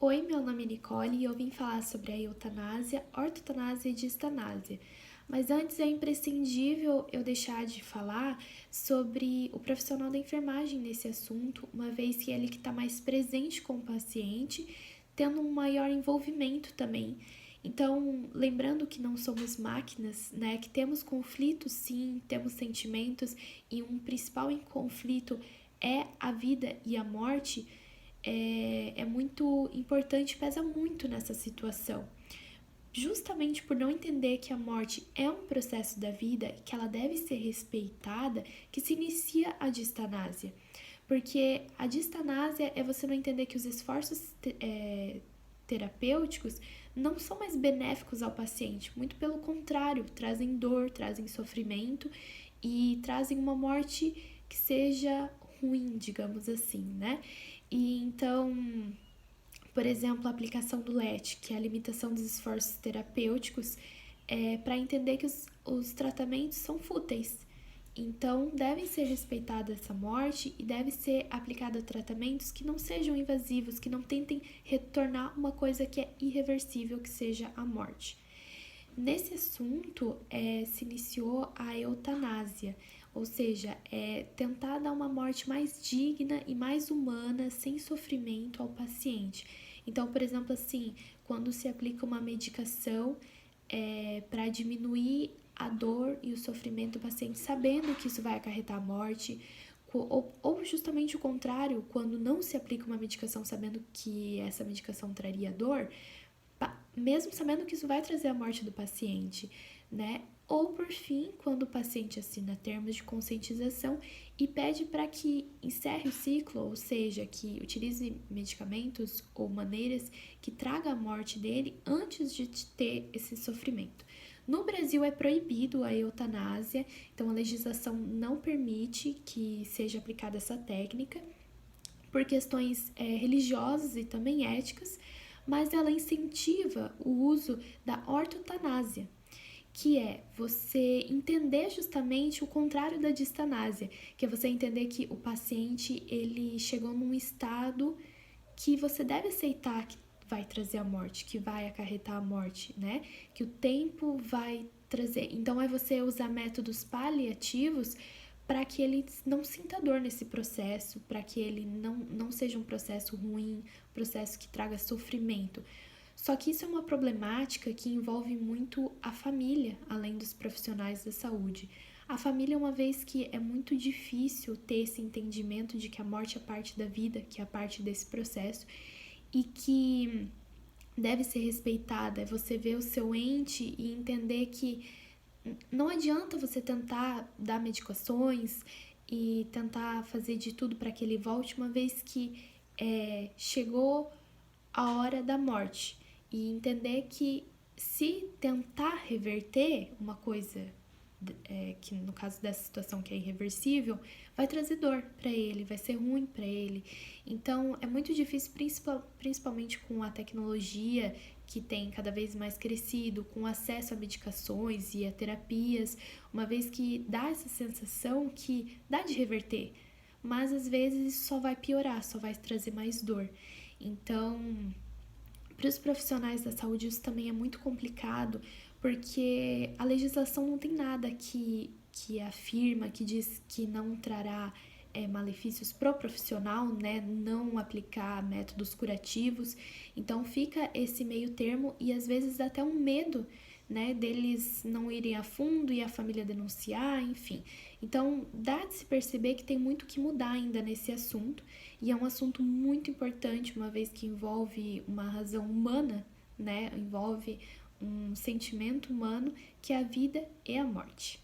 Oi, meu nome é Nicole e eu vim falar sobre a eutanásia, ortotanásia e distanásia. Mas antes é imprescindível eu deixar de falar sobre o profissional da enfermagem nesse assunto, uma vez que é ele que está mais presente com o paciente, tendo um maior envolvimento também. Então, lembrando que não somos máquinas, né, que temos conflitos sim, temos sentimentos e um principal conflito é a vida e a morte, é muito importante, pesa muito nessa situação. Justamente por não entender que a morte é um processo da vida, que ela deve ser respeitada, que se inicia a distanásia. Porque a distanásia é você não entender que os esforços terapêuticos não são mais benéficos ao paciente, muito pelo contrário, trazem dor, trazem sofrimento e trazem uma morte que seja ruim, digamos assim, né? E então, por exemplo, a aplicação do LET, que é a limitação dos esforços terapêuticos, para entender que os tratamentos são fúteis. Então, deve ser respeitada essa morte e deve ser aplicada tratamentos que não sejam invasivos, que não tentem retornar uma coisa que é irreversível, que seja a morte. Nesse assunto, se iniciou a eutanásia, ou seja, tentar dar uma morte mais digna e mais humana, sem sofrimento ao paciente. Então, por exemplo, assim, quando se aplica uma medicação para diminuir a dor e o sofrimento do paciente, sabendo que isso vai acarretar a morte, ou justamente o contrário, quando não se aplica uma medicação sabendo que essa medicação traria dor, mesmo sabendo que isso vai trazer a morte do paciente, né? Ou, por fim, quando o paciente assina termos de conscientização e pede para que encerre o ciclo, ou seja, que utilize medicamentos ou maneiras que traga a morte dele antes de ter esse sofrimento. No Brasil é proibido a eutanásia, então a legislação não permite que seja aplicada essa técnica por questões religiosas e também éticas, mas ela incentiva o uso da ortotanásia, que é você entender justamente o contrário da distanásia, que é você entender que o paciente ele chegou num estado que você deve aceitar que vai trazer a morte, que vai acarretar a morte, né? Que o tempo vai trazer. Então é você usar métodos paliativos para que ele não sinta dor nesse processo, para que ele não seja um processo ruim, um processo que traga sofrimento. Só que isso é uma problemática que envolve muito a família, além dos profissionais da saúde. A família, uma vez que é muito difícil ter esse entendimento de que a morte é parte da vida, que é parte desse processo, e que deve ser respeitada. É você ver o seu ente e entender que não adianta você tentar dar medicações e tentar fazer de tudo para que ele volte, uma vez que chegou a hora da morte. E entender que se tentar reverter uma coisa, que no caso dessa situação que é irreversível, vai trazer dor para ele, vai ser ruim para ele. Então é muito difícil, principalmente com a tecnologia que tem cada vez mais crescido, com acesso a medicações e a terapias, uma vez que dá essa sensação que dá de reverter, mas às vezes isso só vai piorar, só vai trazer mais dor. Então, para os profissionais da saúde isso também é muito complicado, porque a legislação não tem nada que afirma, que diz que não trará malefícios pro profissional, né? Não aplicar métodos curativos. Então fica esse meio termo e às vezes dá até um medo, né, deles não irem a fundo e a família denunciar, enfim. Então dá de se perceber que tem muito que mudar ainda nesse assunto e é um assunto muito importante, uma vez que envolve uma razão humana, né, envolve um sentimento humano que é a vida e a morte.